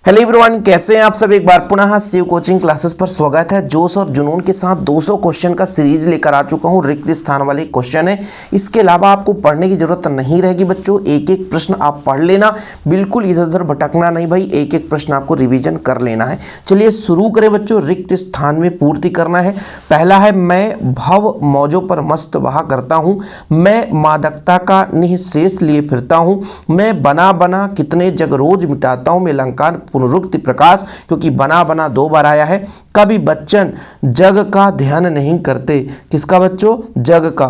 Hello everyone, कैसे हैं आप सब। एक बार पुनः शिव कोचिंग क्लासेस पर स्वागत है। जोश और जुनून के साथ 200 क्वेश्चन का सीरीज लेकर आ चुका हूं। रिक्त स्थान वाले क्वेश्चन है। इसके अलावा आपको पढ़ने की जरूरत नहीं रहेगी बच्चों। एक एक प्रश्न आप पढ़ लेना, बिल्कुल इधर उधर भटकना नहीं भाई। एक एक प्रश्न आपको रिवीजन कर लेना है। चलिए शुरू करें बच्चों। रिक्त स्थान में पूर्ति करना है। पहला है, मैं भव मौजों पर मस्त बहा करता हूँ, मैं मादकता का निःशेष लिए फिरता हूँ, मैं बना बना कितने जग रोज मिटाता हूँ, मैं लंका पुनरुक्ति प्रकाश, क्योंकि बना बना 2 बार आया है। कवि बच्चन जग का ध्यान नहीं करते। किसका बच्चों? जग का।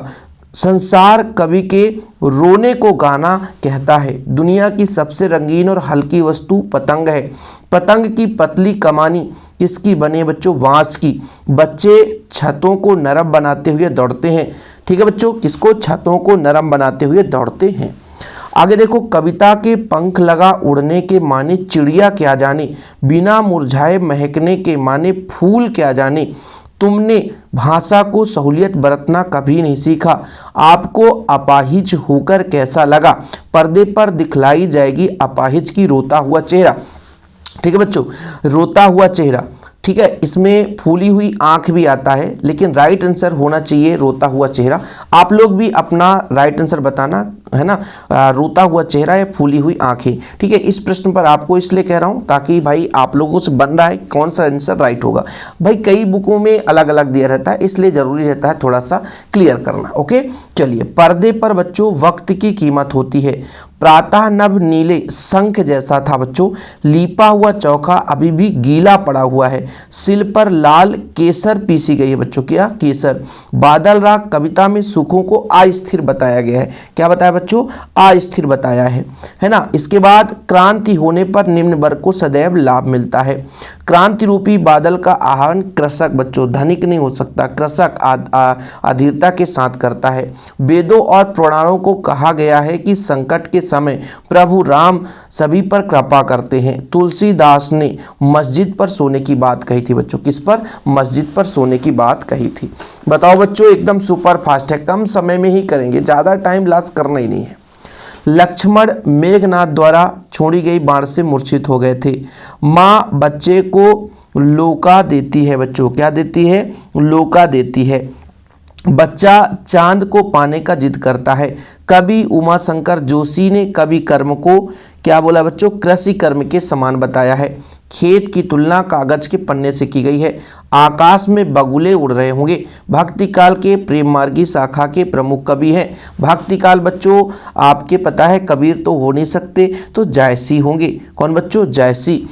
संसार कवि के रोने को गाना कहता है। दुनिया की सबसे रंगीन और हल्की वस्तु पतंग है। पतंग की पतली कमानी किसकी बने बच्चों? बांस की। बच्चे छतों को नरम बनाते हुए दौड़ते हैं। ठीक है बच्चों, किसको? छतों को नरम बनाते हुए दौड़ते हैं। आगे देखो, कविता के पंख लगा उड़ने के माने चिड़िया क्या जाने, बिना मुरझाए महकने के माने फूल क्या जाने, तुमने भाषा को सहूलियत बरतना कभी नहीं सीखा, आपको अपाहिज होकर कैसा लगा, पर्दे पर दिखलाई जाएगी अपाहिज की रोता हुआ चेहरा। ठीक है बच्चों, रोता हुआ चेहरा। ठीक है, इसमें फूली हुई आंख भी आता है, लेकिन राइट आंसर होना चाहिए रोता हुआ चेहरा। आप लोग भी अपना राइट आंसर बताना है ना। रोता हुआ चेहरा या फूली हुई आंखें। ठीक है, इस प्रश्न पर आपको इसलिए कह रहा हूं ताकि भाई आप लोगों से बन रहा है कौन सा आंसर राइट होगा। भाई कई बुकों में अलग अलग दिया रहता है, इसलिए जरूरी रहता है थोड़ा सा क्लियर करना। ओके, चलिए। पर्दे पर बच्चों वक्त की कीमत होती है। प्रातः नभ नीले शंख जैसा था बच्चों, लीपा हुआ चौका अभी भी गीला पड़ा हुआ है, सिल पर लाल केसर पीसी गई है बच्चों। क्या? केसर। बादल राग कविता में सुखों को अस्थिर बताया गया है। क्या बताया बच्चों? अस्थिर बताया है ना। इसके बाद क्रांति होने पर निम्न वर्ग को सदैव लाभ मिलता है। क्रांति रूपी बादल का आह्वान कृषक बच्चों, धनिक नहीं हो सकता, कृषक अधीरता के साथ करता है। वेदों और पुराणों को कहा गया है कि संकट के समय प्रभु राम सभी पर कृपा करते हैं। तुलसीदास ने मस्जिद पर सोने की बात कही थी बच्चों। किस पर? मस्जिद पर सोने की बात कही थी। बताओ बच्चों, एकदम सुपर फास्ट है, कम समय में ही करेंगे, ज़्यादा टाइम लॉस करना ही नहीं है। लक्ष्मण मेघनाथ द्वारा छोड़ी गई बाण से मूर्छित हो गए थे। माँ बच्चे को लोका देती है बच्चों। क्या देती है? लोका देती है। बच्चा चांद को पाने का जिद करता है। कवि उमाशंकर जोशी ने कवि कर्म को क्या बोला बच्चों? कृषि कर्म के समान बताया है। खेत की तुलना कागज के पन्ने से की गई है। आकाश में बगुले उड़ रहे होंगे। भक्ति काल के प्रेम मार्गी शाखा के प्रमुख कवि हैं। भक्ति काल बच्चों आपके पता है कबीर तो हो नहीं सकते, तो जायसी होंगे। कौन बच्चों? जायसी।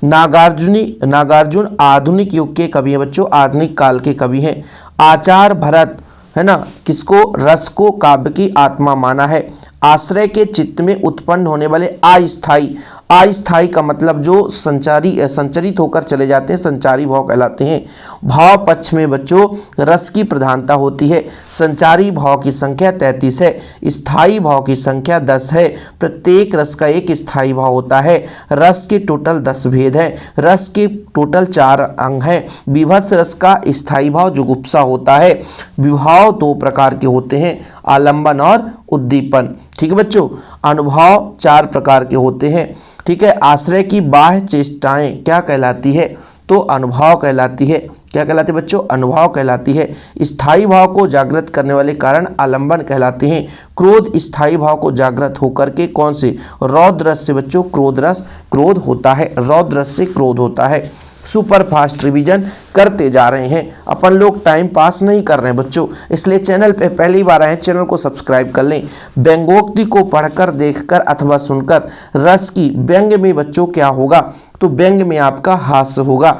नागार्जुन आधुनिक युग के कवि हैं बच्चों, आधुनिक काल के कवि हैं। आचार भरत है ना, किसको? रस को काव्य की आत्मा माना है। आश्रय के चित्त में उत्पन्न होने वाले अस्थाई, अस्थाई का मतलब जो संचरित होकर चले जाते हैं, संचारी भाव कहलाते हैं। भाव पक्ष में बच्चों रस की प्रधानता होती है। संचारी भाव की संख्या 33 है, स्थायी भाव की संख्या 10 है। प्रत्येक रस का एक स्थायी भाव होता है। रस के टोटल 10 भेद हैं। रस के टोटल 4 अंग हैं। विभत्स रस का स्थायी भाव जुगुप्सा होता है। विभाव 2 प्रकार के होते हैं, आलंबन और उद्दीपन। ठीक है बच्चों, अनुभव 4 प्रकार के होते हैं। ठीक है, आश्रय की बाह्य चेष्टाएं क्या कहलाती है? तो अनुभव कहलाती है। क्या कहलाती है बच्चों? अनुभव कहलाती है। स्थायी भाव को जागृत करने वाले कारण आलंबन कहलाते हैं। क्रोध स्थायी भाव को जागृत होकर के कौन से? रौद्र रस से बच्चों क्रोध होता है। रौद्र रस से क्रोध होता है। सुपर फास्ट रिवीजन करते जा रहे हैं अपन लोग, टाइम पास नहीं कर रहे हैं बच्चों, इसलिए चैनल पे पहली बार आए हैं, चैनल को सब्सक्राइब कर लें। व्यंग्योक्ति को पढ़कर, देखकर अथवा सुनकर रस की व्यंग्य में बच्चों क्या होगा? तो व्यंग्य में आपका हास्य होगा।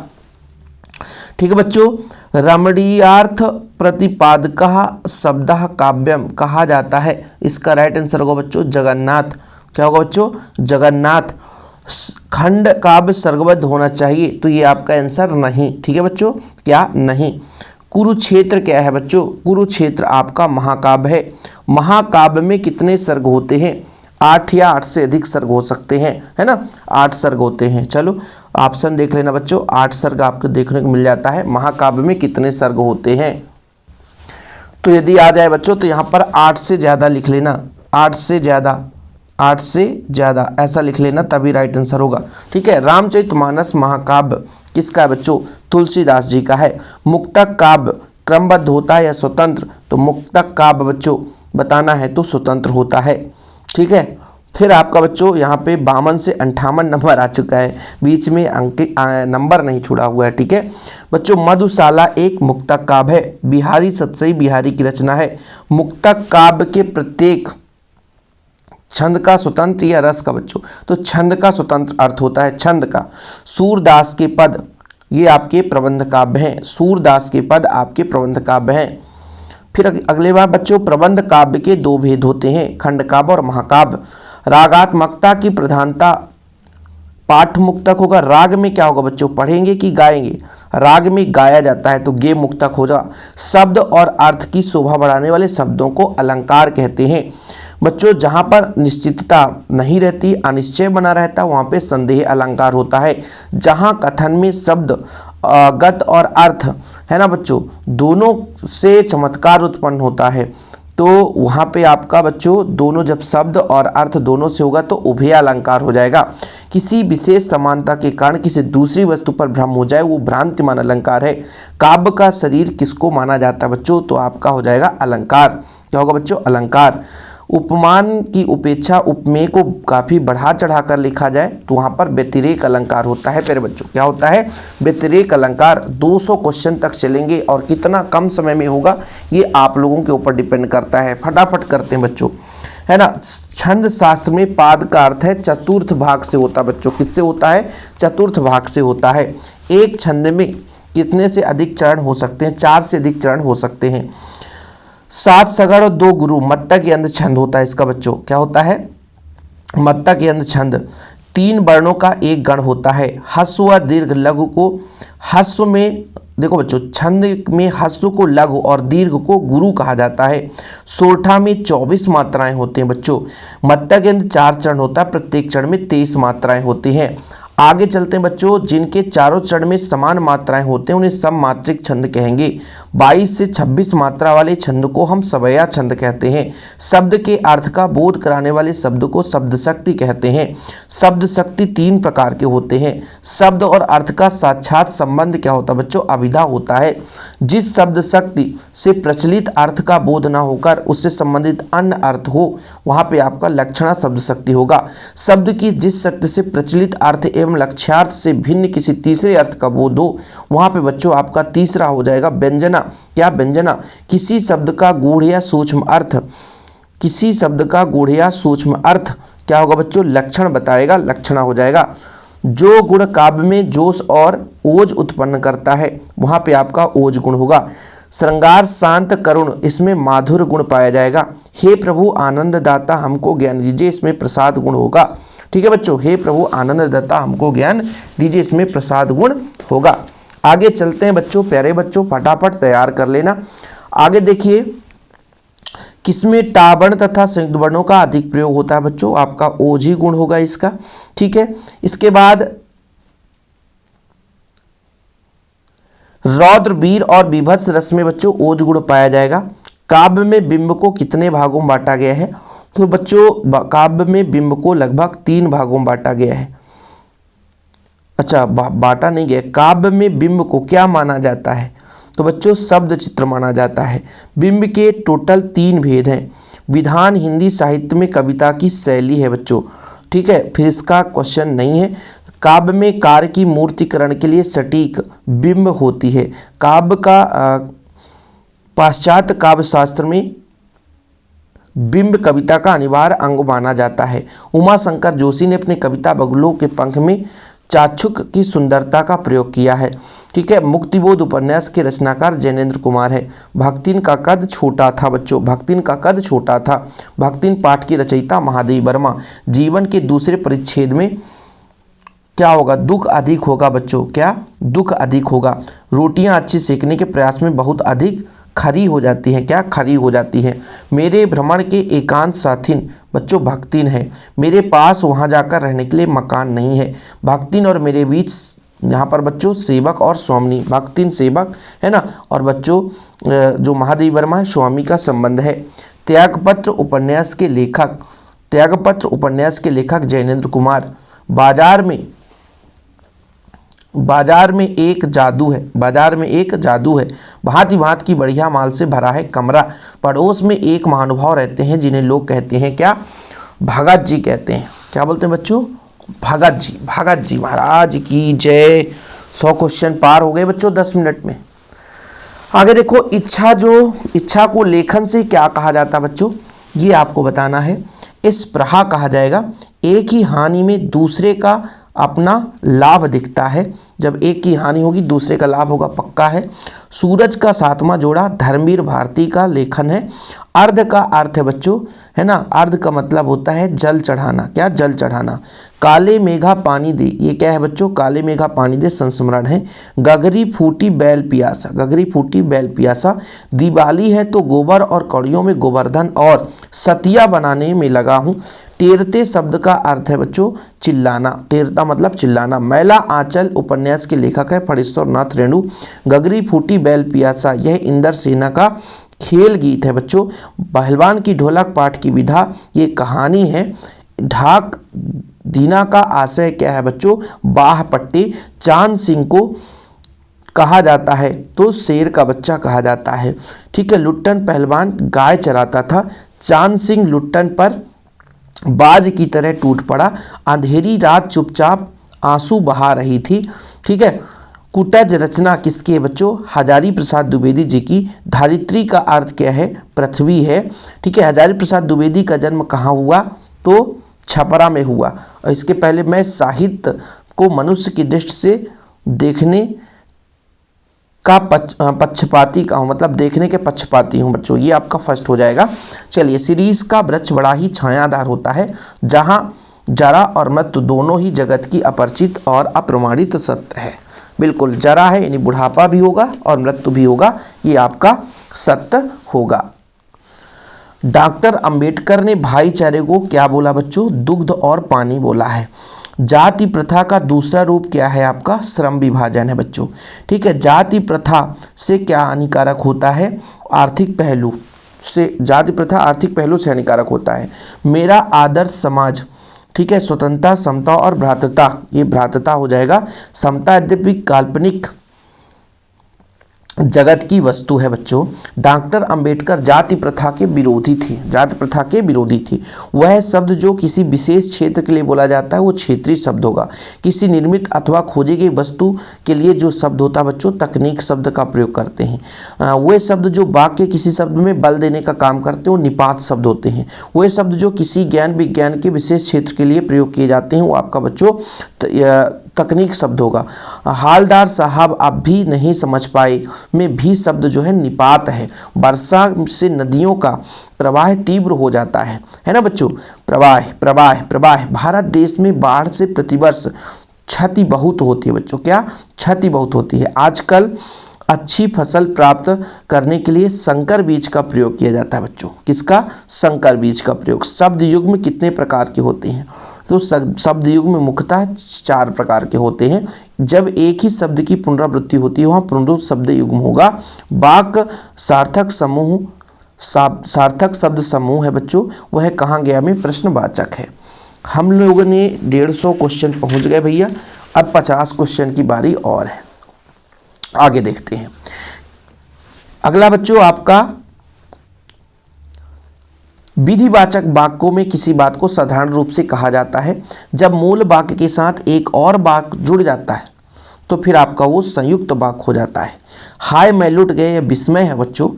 ठीक है बच्चों, रमणीयार्थ प्रतिपादकः शब्दः काव्यम कहा जाता है। इसका राइट आंसर होगा बच्चों जगन्नाथ। क्या होगा बच्चों? जगन्नाथ। खंड काव्य सर्गबद्ध होना चाहिए, तो ये आपका आंसर नहीं। ठीक है बच्चों, क्या? नहीं। कुरुक्षेत्र क्या है बच्चों? कुरुक्षेत्र आपका महाकाव्य है। महाकाव्य में कितने सर्ग होते हैं? 8 या 8 से अधिक सर्ग हो सकते हैं, है ना। 8 सर्ग होते हैं। चलो ऑप्शन देख लेना बच्चों, 8 सर्ग आपको देखने को मिल जाता है। महाकाव्य में कितने सर्ग होते हैं? तो यदि आ जाए बच्चों तो यहाँ पर 8 से ज़्यादा लिख लेना, 8 से ज़्यादा। 8 से ज़्यादा, ऐसा लिख लेना तभी राइट आंसर होगा। ठीक है, रामचरितमानस महाकाव्य किसका है बच्चों? तुलसीदास जी का है। मुक्तक काव्य क्रमबद्ध होता है या स्वतंत्र? तो मुक्तक काव्य बच्चों बताना है तो स्वतंत्र होता है। ठीक है, फिर आपका बच्चों यहाँ पे 52 से 58 नंबर आ चुका है, बीच में नंबर नहीं छुड़ा हुआ है। ठीक है बच्चों, मधुशाला एक मुक्तक काव्य है, बिहारी सतसई बिहारी की रचना है। मुक्तक काव्य के प्रत्येक छंद का स्वतंत्र या रस का बच्चों? तो छंद का स्वतंत्र अर्थ होता है, छंद का। सूरदास के पद ये आपके प्रबंध काव्य हैं, सूरदास के पद आपके प्रबंध काव्य हैं। फिर अगले बार बच्चों, प्रबंध काव्य के 2 भेद होते हैं, खंड काव्य और महाकाव्य। रागात्मकता की प्रधानता पाठ मुक्तक होगा। राग में क्या होगा बच्चों? पढ़ेंगे कि गाएंगे? राग में गाया जाता है तो गे मुक्तक होगा। शब्द और अर्थ की शोभा बढ़ाने वाले शब्दों को अलंकार कहते हैं। बच्चों जहाँ पर निश्चितता नहीं रहती, अनिश्चय बना रहता, वहाँ पे संदेह अलंकार होता है। जहाँ कथन में शब्द गत और अर्थ है ना बच्चों, दोनों से चमत्कार उत्पन्न होता है, तो वहाँ पे आपका बच्चों दोनों जब शब्द और अर्थ दोनों से होगा तो उभय अलंकार हो जाएगा। किसी विशेष समानता के कारण किसी दूसरी वस्तु पर भ्रम हो जाए वो भ्रांतिमान अलंकार है। काव्य का शरीर किसको माना जाता है बच्चों? तो आपका हो जाएगा अलंकार। क्या होगा बच्चों? अलंकार। उपमान की उपेक्षा उपमेय को काफ़ी बढ़ा चढ़ा कर लिखा जाए तो वहाँ पर व्यतिरेक अलंकार होता है। प्यारे बच्चों क्या होता है? व्यतिरेक अलंकार। 200 क्वेश्चन तक चलेंगे और कितना कम समय में होगा ये आप लोगों के ऊपर डिपेंड करता है। फटाफट करते हैं बच्चों, है ना। छंद शास्त्र में पाद का अर्थ है चतुर्थ भाग से होता है बच्चों। किससे होता है? चतुर्थ भाग से होता है। एक छंद में कितने से अधिक चरण हो सकते हैं? 4 से अधिक चरण हो सकते हैं। 7 सगड़ और 2 गुरु मत्तक यंत्र छंद होता है इसका बच्चों। क्या होता है? मत्तक यंत्र छंद। 3 वर्णों का एक गण होता है। ह्रस्व व दीर्घ लघु को ह्रस्व में देखो बच्चों, छंद में ह्रस्व को लघु और दीर्घ को गुरु कहा जाता है। सोरठा में 24 मात्राएं होती हैं बच्चों। मत्तक यंत्र 4 चरण होता है, प्रत्येक चरण में 23 मात्राएं होती हैं। आगे चलते हैं बच्चों, जिनके चारों चरण में समान मात्राएं होते हैं उन्हें सममात्रिक छंद कहेंगे। 22 से 26 मात्रा वाले छंद को हम सवैया छंद कहते हैं। शब्द के अर्थ का बोध कराने वाले शब्द को शब्द शक्ति कहते हैं। शब्द शक्ति 3 प्रकार के होते हैं। शब्द और अर्थ का साक्षात संबंध क्या होता है बच्चों? अभिधा होता है। जिस शब्द शक्ति से प्रचलित अर्थ का बोध न होकर उससे संबंधित अन्य अर्थ हो वहाँ पे आपका लक्षणा शब्द शक्ति होगा। शब्द की जिस शक्ति से प्रचलित अर्थ एवं लक्ष्यार्थ से भिन्न किसी तीसरे अर्थ का बोध हो वहां पे बच्चों आपका तीसरा हो जाएगा व्यंजना। क्या? व्यंजना। किसी शब्द का गूढ़ या सूक्ष्म अर्थ, किसी शब्द का गूढ़ या सूक्ष्म अर्थ क्या होगा बच्चों? लक्षण बताएगा, लक्षणा हो जाएगा। जो गुण काव्य में जोश और ओज उत्पन्न करता है वहां पे आपका ओज गुण होगा। श्रृंगार शांत करुण, इसमें माधुर्य गुण पाया जाएगा। हे प्रभु आनंद दाता हमको ज्ञान दीजिए, इसमें प्रसाद गुण होगा। ठीक है बच्चों, हे प्रभु आनंद दाता हमको ज्ञान दीजिए, इसमें प्रसाद गुण होगा। आगे चलते हैं बच्चों, प्यारे बच्चों फटाफट तैयार कर लेना। आगे देखिए, किसमें टावर्ण तथा संयुक्त वर्णों का अधिक प्रयोग होता है बच्चों? आपका ओज ही गुण होगा इसका। ठीक है, इसके बाद रौद्र वीर और विभत्स रस में बच्चों ओज गुण पाया जाएगा। काव्य में बिंब को कितने भागों में बांटा गया है? तो बच्चों काव्य में बिंब को लगभग 3 भागों में बांटा गया है। अच्छा, बांटा नहीं गया। काव्य में बिंब को क्या माना जाता है? तो बच्चों शब्द चित्र माना जाता है। बिंब के टोटल 3 भेद हैं। विधान हिंदी साहित्य में कविता की शैली है बच्चों। ठीक है, फिर इसका क्वेश्चन नहीं है। काव्य में कार्य की मूर्तिकरण के लिए सटीक बिंब होती है। काव्य का पाश्चात्य काव्य शास्त्र में बिंब कविता का अनिवार्य अंग माना जाता है। उमा शंकर जोशी ने अपनी कविता बगुलों के पंख में चाक्षुक की सुंदरता का प्रयोग किया है। ठीक है, मुक्तिबोध उपन्यास के रचनाकार जैनेन्द्र कुमार है। भक्तिन का कद छोटा था बच्चों, भक्तिन का कद छोटा था। भक्तिन पाठ की रचयिता महादेवी वर्मा। जीवन के दूसरे परिच्छेद में क्या होगा? दुख अधिक होगा बच्चों। क्या? दुख अधिक होगा। रोटियां अच्छी सेकने के प्रयास में बहुत अधिक खरी हो जाती हैं। क्या? खरी हो जाती हैं। मेरे भ्रमण के एकांत साथिन बच्चों भक्तिन है। मेरे पास वहाँ जाकर रहने के लिए मकान नहीं है। भक्तिन और मेरे बीच यहाँ पर बच्चों सेवक और स्वामी, भक्तिन सेवक है ना, और बच्चों जो महादेवी वर्मा है स्वामी का संबंध है। त्यागपत्र उपन्यास के लेखक त्यागपत्र उपन्यास के लेखक जैनेंद्र कुमार। बाजार में एक जादू है, भांति भांति की बढ़िया माल से भरा है कमरा। पड़ोस में एक महानुभाव रहते हैं जिन्हें लोग कहते हैं क्या? भगत जी कहते हैं। क्या बोलते हैं बच्चों? भगत जी महाराज की जय। 100 क्वेश्चन पार हो गए बच्चों 10 मिनट में। आगे देखो, इच्छा को लेखन से क्या कहा जाता है बच्चों, ये आपको बताना है। इस प्रहा कहा जाएगा, एक ही हानि में दूसरे का अपना लाभ दिखता है। जब एक की हानि होगी दूसरे का लाभ होगा, पक्का है। सूरज का 7वां जोड़ा धर्मवीर भारती का लेखन है। अर्ध का अर्थ है बच्चों, है ना, अर्ध का मतलब होता है जल चढ़ाना। क्या? जल चढ़ाना। काले मेघा पानी दे, ये क्या है बच्चों? काले मेघा पानी दे संस्मरण है। गगरी फूटी बैल पियासा। दिवाली है तो गोबर और कड़ियों में गोवर्धन और सतिया बनाने में लगा हूँ। टेरते शब्द का अर्थ है बच्चों चिल्लाना। टेरता मतलब चिल्लाना। मैला आंचल उपन्यास के लेखक है फणीश्वर नाथ रेणु। गगरी फूटी बैल पियासा, यह इंदर सेना का खेल गीत है बच्चों। पहलवान की ढोलक पाठ की विधा, ये कहानी है। ढाक दीना का आशय क्या है बच्चों? बाह पट्टी। चांद सिंह को कहा जाता है तो शेर का बच्चा कहा जाता है। ठीक है। लुट्टन पहलवान गाय चराता था। चांद सिंह लुट्टन पर बाज की तरह टूट पड़ा। अंधेरी रात चुपचाप आंसू बहा रही थी। ठीक है। कुटज रचना किसकी है बच्चों? हजारी प्रसाद द्विवेदी जी की। धारित्री का अर्थ क्या है? पृथ्वी है। ठीक है। हजारी प्रसाद द्विवेदी का जन्म कहाँ हुआ? तो छपरा में हुआ। और इसके पहले मैं साहित्य को मनुष्य की दृष्टि से देखने का पक्षपाती का हूँ, मतलब देखने के पक्षपाती हूँ बच्चों। ये आपका फर्स्ट हो जाएगा। चलिए, सीरीज का वृक्ष बड़ा ही छायादार होता है, जहाँ जरा और मृत्यु दोनों ही जगत की अपरिचित और अप्रमाणित सत्य है। बिल्कुल, जरा है यानी बुढ़ापा भी होगा और मृत्यु भी होगा, ये आपका सत्य होगा। डॉक्टर अंबेडकर ने भाईचारे को क्या बोला बच्चों? दुग्ध और पानी बोला है। जाति प्रथा का दूसरा रूप क्या है आपका? श्रम विभाजन है बच्चों। ठीक है। जाति प्रथा से क्या हानिकारक होता है? आर्थिक पहलू से। जाति प्रथा आर्थिक पहलू से हानिकारक होता है। मेरा आदर्श समाज, ठीक है, स्वतंत्रता, समता और भ्रातृता, ये भ्रातृता हो जाएगा। समता यद्यपि काल्पनिक जगत की वस्तु है बच्चों। डॉक्टर अंबेडकर जाति प्रथा के विरोधी थी। वह शब्द जो किसी विशेष क्षेत्र के लिए बोला जाता है वो क्षेत्रीय शब्द होगा। किसी निर्मित अथवा खोजी गई वस्तु के लिए जो शब्द होता है बच्चों, तकनीक शब्द का प्रयोग करते हैं। वे शब्द जो वाक्य किसी शब्द में बल देने का काम करते हैं वो निपात शब्द होते हैं। वे शब्द जो किसी ज्ञान विज्ञान के विशेष क्षेत्र के लिए प्रयोग किए जाते हैं वो आपका बच्चों तकनीक शब्द होगा। हालदार साहब आप भी नहीं समझ पाए में भी शब्द जो है निपात है। वर्षा से नदियों का प्रवाह तीव्र हो जाता है ना बच्चों? प्रवाह। भारत देश में बाढ़ से प्रतिवर्ष क्षति बहुत होती है बच्चों। क्या? क्षति बहुत होती है। आजकल अच्छी फसल प्राप्त करने के लिए संकर बीज का प्रयोग किया जाता है बच्चों। किसका? संकर बीज का प्रयोग। शब्द युग्म कितने प्रकार के होते हैं? तो शब्द युग्म मुख्यतः 4 प्रकार के होते हैं। जब एक ही शब्द की पुनरावृत्ति होती है वहाँ पुनरुक्त शब्द युग्म होगा। वाक्य सार्थक शब्द समूह है बच्चों, वह कहाँ गया में प्रश्नवाचक है। हम लोगों ने 150 क्वेश्चन पहुँच गए भैया। अब 50 क्वेश्चन की बारी और है। आगे देखते हैं। अगला बच्चों आपका विधिवाचक वाक्यों में किसी बात को साधारण रूप से कहा जाता है जब मूल वाक्य के साथ एक और वाक्य जुड़ जाता है तो फिर आपका वो संयुक्त वाक्य हो जाता है। हाय मैं लुट गए, यह विस्मय है बच्चों।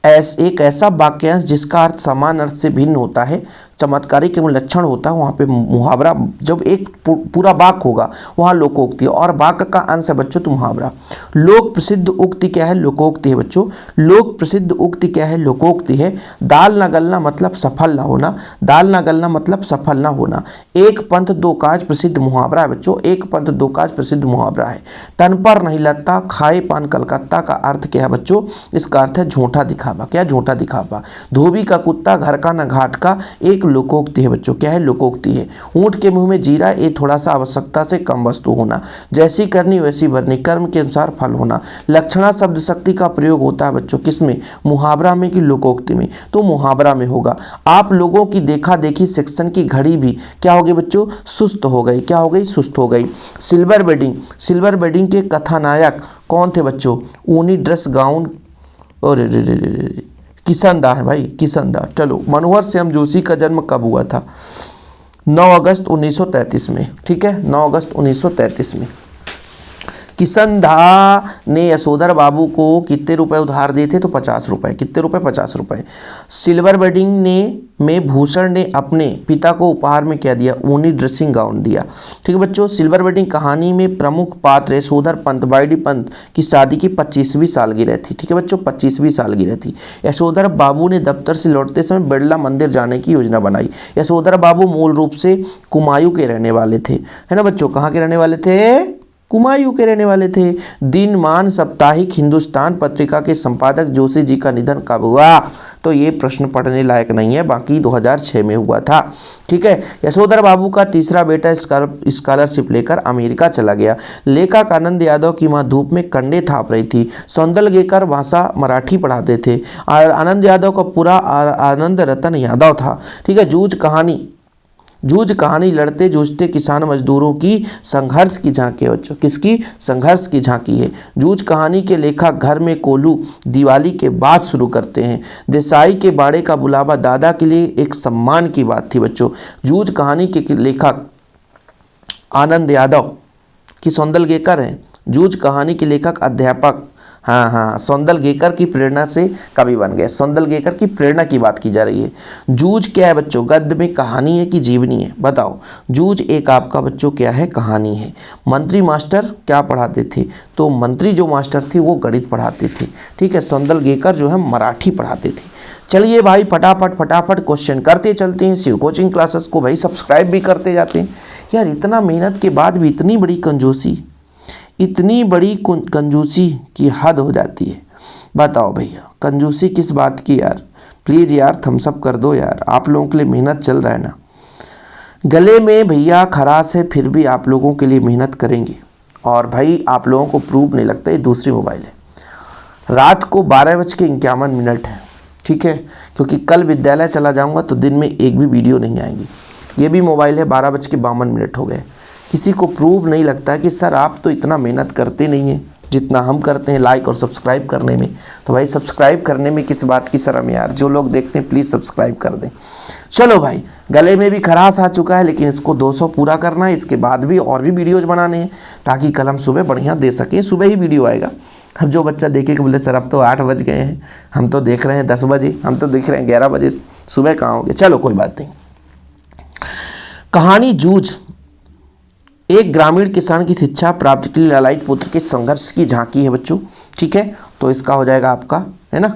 एक ऐसा वाक्यांश जिसका अर्थ समान अर्थ से भिन्न होता है, चमत्कारी के लक्षण होता है, वहाँ पे मुहावरा। जब एक पूरा वाक्य होगा वहाँ लोकोक्ति है और वाक्य का अंश है बच्चों तो मुहावरा। लोक प्रसिद्ध उक्ति क्या है? लोकोक्ति है बच्चों। लोक प्रसिद्ध उक्ति क्या है? लोकोक्ति है। दाल न गलना मतलब सफल ना होना। दाल न गलना मतलब सफल ना होना। एक पंथ दो काज प्रसिद्ध मुहावरा है बच्चों। एक पंथ दो काज प्रसिद्ध मुहावरा है। तन पर नहीं लगता खाए पान कल का कत्ता का अर्थ क्या है बच्चों? इसका अर्थ है झूठा दिखावा। क्या? झूठा दिखावा। धोबी का कुत्ता घर का न घाट का एक लोकोक्ति है बच्चों। क्या है? लोकोक्ति है। ऊंट के मुंह में जीरा, ये थोड़ा सा आवश्यकता से कम वस्तु होना। जैसी करनी वैसी भरनी, कर्म के अनुसार फल होना। लक्षणा शब्द शक्ति का प्रयोग होता है बच्चों किसमें? मुहावरा में कि लोकोक्ति में? तो मुहावरा में होगा। आप लोगों की देखा देखी सेक्शन की घड़ी भी क्या हो गई बच्चों? सुस्त हो गई। क्या हो गई? सुस्त हो गई। सिल्वर वेडिंग, सिल्वर वेडिंग के कथानायक कौन थे बच्चों? ऊनी ड्रेस गाउन, और किशन दा है भाई, किशन दा। चलो, मनोहर श्याम जोशी का जन्म कब हुआ था? 9 अगस्त 1933 में। ठीक है, 9 अगस्त 1933 में। किशन दा ने यशोधर बाबू को कितने रुपए उधार दिए थे? तो 50 रुपए। कितने रुपए? 50 रुपए। सिल्वर वेडिंग में भूषण ने अपने पिता को उपहार में क्या दिया? ऊनी ड्रेसिंग गाउन दिया। ठीक है बच्चों, सिल्वर वेडिंग कहानी में प्रमुख पात्र यशोधर पंत, वाईडी पंत की शादी की 25वीं सालगिरह थी। ठीक है बच्चों, 25वीं सालगिरह थी। यशोधर बाबू ने दफ्तर से लौटते समय बिरला मंदिर जाने की योजना बनाई। यशोधर बाबू मूल रूप से कुमायूं के रहने वाले थे, है ना बच्चों? कहाँ के रहने वाले थे? कुमायूं के रहने वाले थे। दिनमान साप्ताहिक हिंदुस्तान पत्रिका के संपादक जोशी जी का निधन कब हुआ? तो ये प्रश्न पढ़ने लायक नहीं है, बाकी 2006 में हुआ था। ठीक है। यशोधर बाबू का तीसरा बेटा स्कॉलरशिप लेकर अमेरिका चला गया। लेखक आनंद यादव की मां धूप में कंडे थाप रही थी। सौंदलगेकर भाषा मराठी पढ़ाते थे। और आनंद यादव का पूरा आनंद रतन यादव था। ठीक है। जूझ कहानी लड़ते जूझते किसान मजदूरों की संघर्ष की झांकी है बच्चों। किसकी? संघर्ष की झांकी है। जूझ कहानी के लेखक घर में कोल्हू दिवाली के बाद शुरू करते हैं। देसाई के बाड़े का बुलावा दादा के लिए एक सम्मान की बात थी बच्चों। जूझ कहानी के लेखक आनंद यादव की सौंदलगेकर हैं। जूझ कहानी के लेखक अध्यापक, हाँ, सौंदलगेकर की प्रेरणा से कवि बन गए। सौंदलगेकर की प्रेरणा की बात की जा रही है। जूझ क्या है बच्चों? गद्य में कहानी है कि जीवनी है? बताओ। जूझ एक आपका बच्चों क्या है? कहानी है। मंत्री मास्टर क्या पढ़ाते थे? तो मंत्री जो मास्टर थे वो गणित पढ़ाते थे। ठीक है। सौंदलगेकर जो है मराठी पढ़ाते थे। चलिए भाई, फटाफट क्वेश्चन करते चलते हैं। शिव कोचिंग क्लासेस को भाई सब्सक्राइब भी करते जाते हैं। यार, इतना मेहनत के बाद भी इतनी बड़ी कंजूसी की हद हो जाती है। बताओ भैया, कंजूसी किस बात की यार? प्लीज़ यार, थम्स अप कर दो यार। आप लोगों के लिए मेहनत चल रहा है ना। गले में भैया खराश है, फिर भी आप लोगों के लिए मेहनत करेंगे। और भाई आप लोगों को प्रूफ नहीं लगता, ये दूसरी मोबाइल है। रात को 12:51 है। ठीक है, क्योंकि कल विद्यालय चला जाऊँगा तो दिन में एक भी वीडियो नहीं आएगी। ये भी मोबाइल है, 12:52 हो गए। किसी को प्रूव नहीं लगता कि सर आप तो इतना मेहनत करते नहीं हैं जितना हम करते हैं लाइक और सब्सक्राइब करने में। तो भाई सब्सक्राइब करने में किस बात की शर्म यार? जो लोग देखते हैं प्लीज़ सब्सक्राइब कर दें। चलो भाई, गले में भी खराश आ चुका है, लेकिन इसको 200 पूरा करना है। इसके बाद भी और भी वीडियोज़ बनाने हैं ताकि कल हम सुबह बढ़िया दे सकें। सुबह ही वीडियो आएगा। अब जो बच्चा देखेगा बोले सर अब तो 8 बज गए हैं, हम तो देख रहे हैं 10 बजे, हम तो देख रहे हैं 11 बजे, सुबह कहाँ हो गए? चलो कोई बात नहीं। कहानी जूझ एक ग्रामीण किसान की शिक्षा प्राप्ति के लिए लालायित पुत्र के संघर्ष की झांकी है बच्चों। ठीक है, तो इसका हो जाएगा आपका, है ना?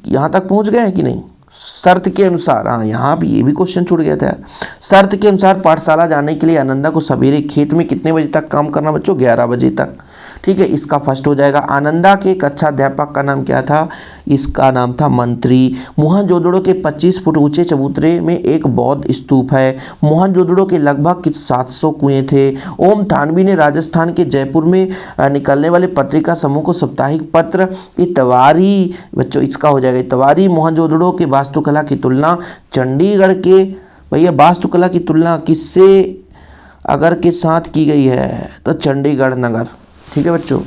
यहाँ तक पहुँच गए हैं कि नहीं? शर्त के अनुसार, हाँ यहाँ भी ये भी क्वेश्चन छूट गया था यार। शर्त के अनुसार पाठशाला जाने के लिए आनंदा को सवेरे खेत में कितने बजे तक काम करना बच्चों? 11 बजे तक। ठीक है, इसका फर्स्ट हो जाएगा। आनंदा के कक्षा अध्यापक का नाम क्या था? इसका नाम था मंत्री। मोहनजोदड़ो के 25 फुट ऊंचे चबूतरे में एक बौद्ध स्तूप है। मोहनजोदड़ो के लगभग 700 कुएं थे। ओम थानवी ने राजस्थान के जयपुर में निकलने वाले पत्रिका समूह को साप्ताहिक पत्र इतवारी, बच्चों इसका हो जाएगा इतवारी। मोहनजोदड़ो के वास्तुकला की तुलना चंडीगढ़ के, भैया वास्तुकला की तुलना किससे अगर के साथ की गई है? तो चंडीगढ़ नगर। ठीक है बच्चों,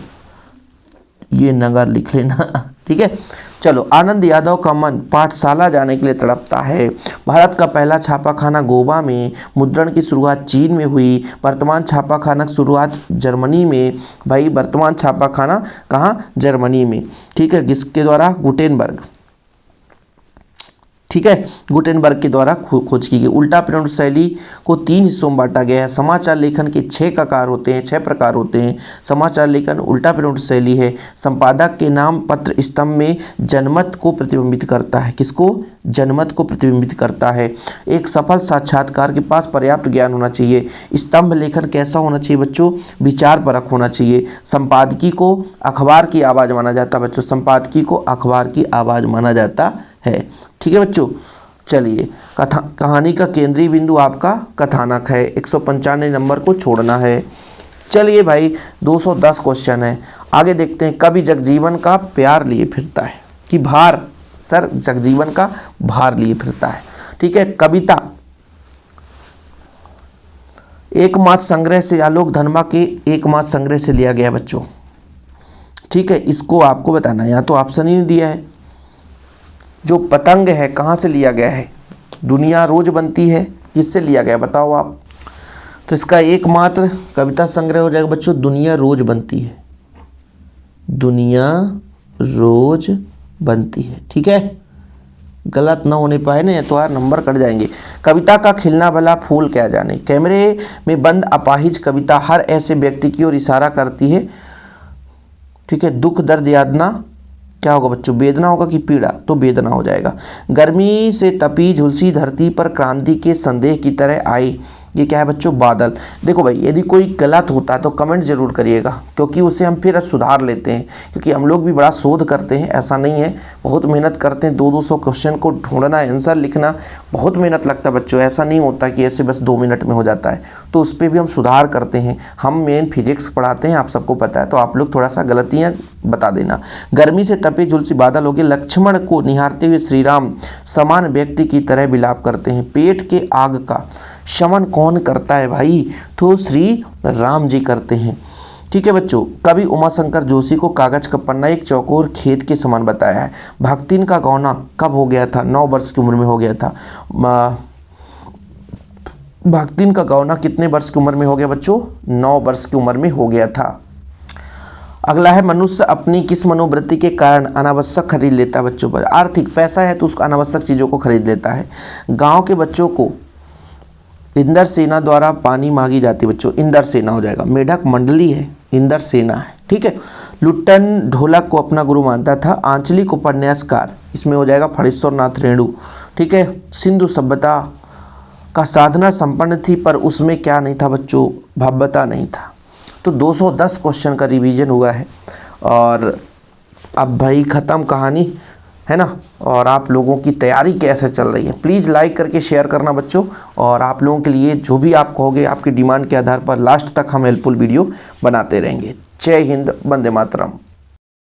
ये नगर लिख लेना। ठीक है, चलो। आनंद यादव का मन पाठशाला जाने के लिए तड़पता है। भारत का पहला छापाखाना गोवा में, मुद्रण की शुरुआत चीन में हुई। वर्तमान छापाखाना की शुरुआत जर्मनी में। भाई वर्तमान छापाखाना कहाँ? जर्मनी में। ठीक है, किसके द्वारा? गुटेनबर्ग। ठीक है, गुटेनबर्ग के द्वारा खोज की गई। उल्टा प्रयुक्त शैली को 3 हिस्सों में बांटा गया है। समाचार लेखन के 6 प्रकार होते हैं, 6 प्रकार होते हैं। समाचार लेखन उल्टा प्रयुक्त शैली है। संपादक के नाम पत्र स्तंभ में जनमत को प्रतिबिंबित करता है। किसको? जनमत को प्रतिबिंबित करता है। एक सफल साक्षात्कार के पास पर्याप्त ज्ञान होना चाहिए। स्तंभ लेखन कैसा होना चाहिए बच्चों? विचार परक होना चाहिए। संपादकीय को अखबार की आवाज़ माना जाता है बच्चों, संपादकीय को अखबार की आवाज़ माना जाता है। ठीक है बच्चों, चलिए कहानी का केंद्रीय बिंदु आपका कथानक है। 195 नंबर को छोड़ना है। चलिए भाई 210 क्वेश्चन है, आगे देखते हैं। कवि जगजीवन का प्यार लिए फिरता है कि भार? सर जगजीवन का भार लिए फिरता है। ठीक है, कविता एकमात्र संग्रह से, आलोक धर्मा के एकमात्र संग्रह से लिया गया बच्चों। ठीक है, इसको आपको बताना है, यहाँ तो ऑप्शन ही नहीं दिया है। जो पतंग है कहाँ से लिया गया है? दुनिया रोज बनती है, किससे लिया गया बताओ आप? तो इसका एकमात्र कविता संग्रह हो जाएगा बच्चों दुनिया रोज बनती है। दुनिया रोज बनती है। ठीक है, गलत ना होने पाए ना तो यार नंबर कट जाएंगे। कविता का खिलना भला फूल क्या जाने, कैमरे में बंद अपाहिज कविता हर ऐसे व्यक्ति की ओर इशारा करती है। ठीक है, दुख दर्द यातना क्या होगा बच्चों? वेदना होगा कि पीड़ा? तो वेदना हो जाएगा। गर्मी से तपी झुलसी धरती पर क्रांति के संदेह की तरह आई, ये क्या है बच्चों? बादल। देखो भाई यदि कोई गलत होता है तो कमेंट जरूर करिएगा, क्योंकि उसे हम फिर सुधार लेते हैं, क्योंकि हम लोग भी बड़ा शोध करते हैं, ऐसा नहीं है, बहुत मेहनत करते हैं। 200 क्वेश्चन को ढूंढना, आंसर लिखना बहुत मेहनत लगता है बच्चों, ऐसा नहीं होता कि ऐसे बस 2 मिनट में हो जाता है। तो उस पर भी हम सुधार करते हैं। हम मेन फिजिक्स पढ़ाते हैं, आप सबको पता है, तो आप लोग थोड़ा सा गलतियाँ बता देना। गर्मी से तपे झुलसी बादल हो गए, लक्ष्मण को निहारते हुए श्री राम समान व्यक्ति की तरह विलाप करते हैं। पेट के आग का शमन कौन करता है भाई? तो श्री राम जी करते हैं। ठीक है बच्चों, कवि उमाशंकर जोशी को कागज का पन्ना एक चौकोर खेत के समान बताया है। भक्तिन का गौना कब हो गया था? 9 वर्ष की उम्र में हो गया था। भक्तिन का गौना कितने वर्ष की उम्र में हो गया बच्चों? 9 वर्ष की उम्र में हो गया था। अगला है, मनुष्य अपनी किस मनोवृत्ति के कारण अनावश्यक खरीद लेता है बच्चों? पर आर्थिक, पैसा है तो उसको अनावश्यक चीज़ों को खरीद लेता है। गांव के बच्चों को इंदर सेना द्वारा पानी मांगी जाती है बच्चों, इंदर सेना हो जाएगा। मेढक मंडली है, इंदर सेना है। ठीक है, लुट्टन ढोलक को अपना गुरु मानता था। आंचलिक उपन्यासकार, इसमें हो जाएगा फणीश्वर नाथ रेणु। ठीक है, सिंधु सभ्यता का साधना संपन्न थी, पर उसमें क्या नहीं था बच्चों? भव्यता नहीं था। तो 210 क्वेश्चन का रिवीजन हुआ है और अब भाई ख़त्म कहानी है ना। और आप लोगों की तैयारी कैसे चल रही है प्लीज़ लाइक करके शेयर करना बच्चों। और आप लोगों के लिए जो भी आप कहोगे आपकी डिमांड के आधार पर लास्ट तक हम हेल्पफुल वीडियो बनाते रहेंगे। जय हिंद, वंदे मातरम।